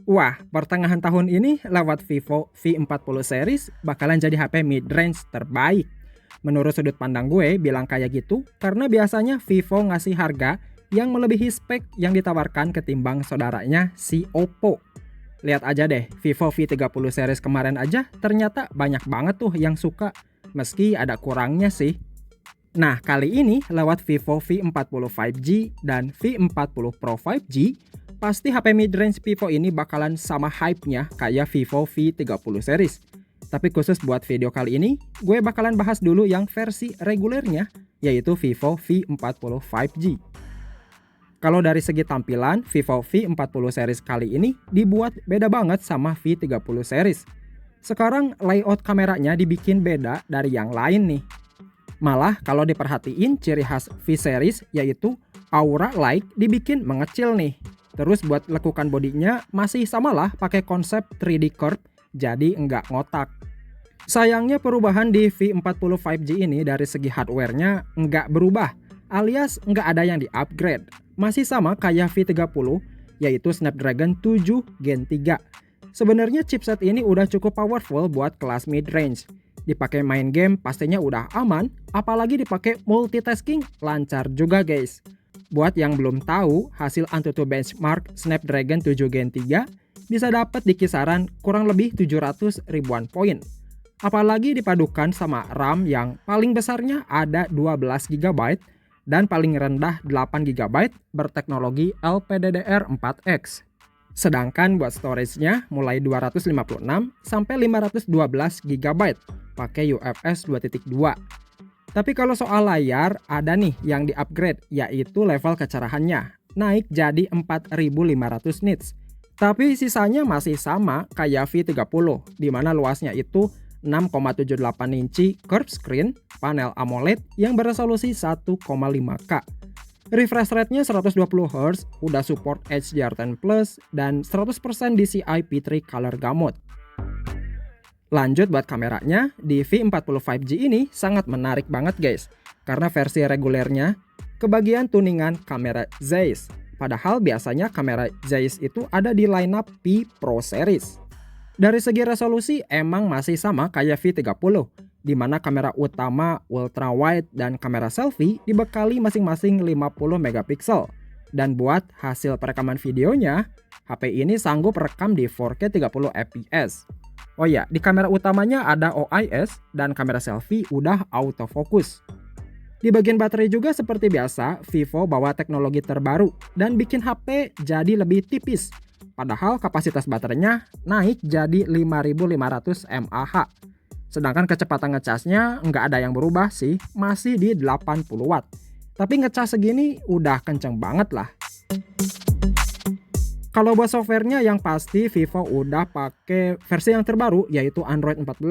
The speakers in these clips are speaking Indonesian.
Wah, pertengahan tahun ini lewat Vivo V40 series bakalan jadi HP mid-range terbaik. Menurut sudut pandang gue bilang kayak gitu karena biasanya Vivo ngasih harga yang melebihi spek yang ditawarkan ketimbang saudaranya si Oppo. Lihat aja deh, Vivo V30 series kemarin aja ternyata banyak banget tuh yang suka, meski ada kurangnya sih. Nah, kali ini lewat Vivo V40 5G dan V40 Pro 5G, pasti HP mid-range Vivo ini bakalan sama hype-nya kayak Vivo V30 series. Tapi khusus buat video kali ini, gue bakalan bahas dulu yang versi regulernya, yaitu Vivo V40 5G. Kalau dari segi tampilan, Vivo V40 series kali ini dibuat beda banget sama V30 series. Sekarang layout kameranya dibikin beda dari yang lain nih. Malah kalau diperhatiin ciri khas V-series yaitu aura light dibikin mengecil nih. Terus buat lekukan bodinya masih samalah pakai konsep 3D curve jadi enggak ngotak. Sayangnya perubahan di V40 5G ini dari segi hardware-nya enggak berubah alias enggak ada yang di-upgrade. Masih sama kayak V30 yaitu Snapdragon 7 Gen 3. Sebenarnya chipset ini udah cukup powerful buat kelas mid-range. Dipakai main game pastinya udah aman, apalagi dipakai multitasking lancar juga guys. Buat yang belum tahu, hasil AnTuTu benchmark Snapdragon 7 Gen 3 bisa dapat di kisaran kurang lebih 700 ribuan poin. Apalagi dipadukan sama RAM yang paling besarnya ada 12 GB dan paling rendah 8 GB berteknologi LPDDR4X. Sedangkan buat storage-nya mulai 256 sampai 512 GB pakai UFS 2.2. Tapi kalau soal layar ada nih yang di-upgrade yaitu level kecerahannya, naik jadi 4500 nits. Tapi sisanya masih sama kayak V30 di mana luasnya itu 6,78 inci curved screen panel AMOLED yang beresolusi 1,5K. Refresh rate-nya 120Hz, udah support HDR10+, dan 100% DCI P3 Color Gamut. Lanjut buat kameranya, di V40 5G ini sangat menarik banget guys, karena versi regulernya kebagian tuningan kamera Zeiss. Padahal biasanya kamera Zeiss itu ada di lineup P Pro series. Dari segi resolusi emang masih sama kayak V30, di mana kamera utama ultra wide dan kamera selfie dibekali masing-masing 50 megapiksel. Dan buat hasil perekaman videonya, HP ini sanggup rekam di 4K 30 fps. Oh ya, di kamera utamanya ada OIS dan kamera selfie udah autofocus. Di bagian baterai juga seperti biasa, Vivo bawa teknologi terbaru dan bikin HP jadi lebih tipis. Padahal kapasitas baterainya naik jadi 5500 mAh. Sedangkan kecepatan ngecasnya nggak ada yang berubah sih, masih di 80 watt. Tapi ngecas segini udah kenceng banget lah. Kalau buat softwarenya yang pasti Vivo udah pakai versi yang terbaru yaitu Android 14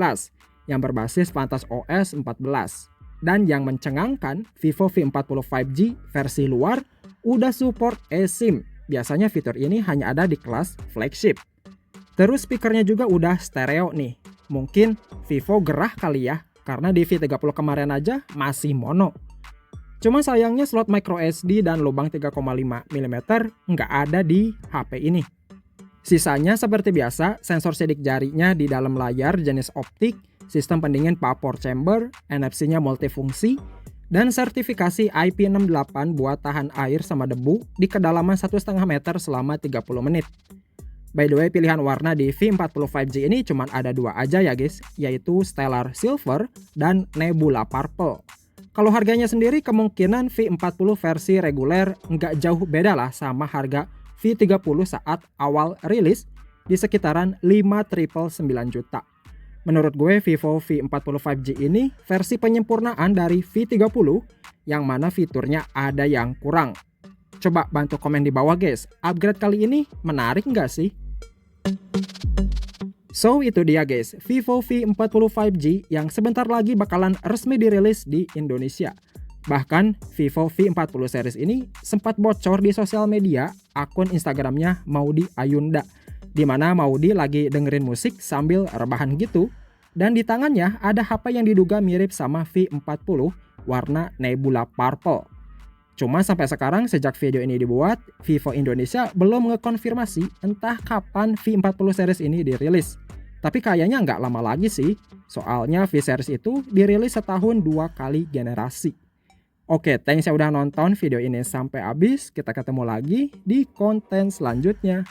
yang berbasis Vantage OS 14. Dan yang mencengangkan, Vivo V40 5G versi luar udah support eSIM. Biasanya fitur ini hanya ada di kelas flagship. Terus speakernya juga udah stereo nih. Mungkin Vivo gerah kali ya, karena di V30 kemarin aja masih mono. Cuma sayangnya slot micro SD dan lubang 3,5 mm nggak ada di HP ini. Sisanya seperti biasa, sensor sidik jarinya di dalam layar jenis optik, sistem pendingin vapor chamber, NFC-nya multifungsi, dan sertifikasi IP68 buat tahan air sama debu di kedalaman 1,5 meter selama 30 menit. By the way, pilihan warna di V40 5G ini cuma ada dua aja ya guys, yaitu Stellar Silver dan Nebula Purple. Kalau harganya sendiri kemungkinan V40 versi reguler nggak jauh beda lah sama harga V30 saat awal rilis di sekitaran 5.999 juta. Menurut gue Vivo V40 5G ini versi penyempurnaan dari V30 yang mana fiturnya ada yang kurang. Coba bantu komen di bawah guys, upgrade kali ini menarik nggak sih? So itu dia guys, Vivo V40 5G yang sebentar lagi bakalan resmi dirilis di Indonesia. Bahkan Vivo V40 series ini sempat bocor di sosial media akun Instagramnya Maudy Ayunda, di mana Maudy lagi dengerin musik sambil rebahan gitu, dan di tangannya ada HP yang diduga mirip sama V40 warna Nebula Purple. Cuma sampai sekarang sejak video ini dibuat, Vivo Indonesia belum ngekonfirmasi entah kapan V40 series ini dirilis. Tapi kayaknya nggak lama lagi sih, soalnya V series itu dirilis setahun 2 kali generasi. Oke, thanks ya udah nonton video ini sampai habis. Kita ketemu lagi di konten selanjutnya.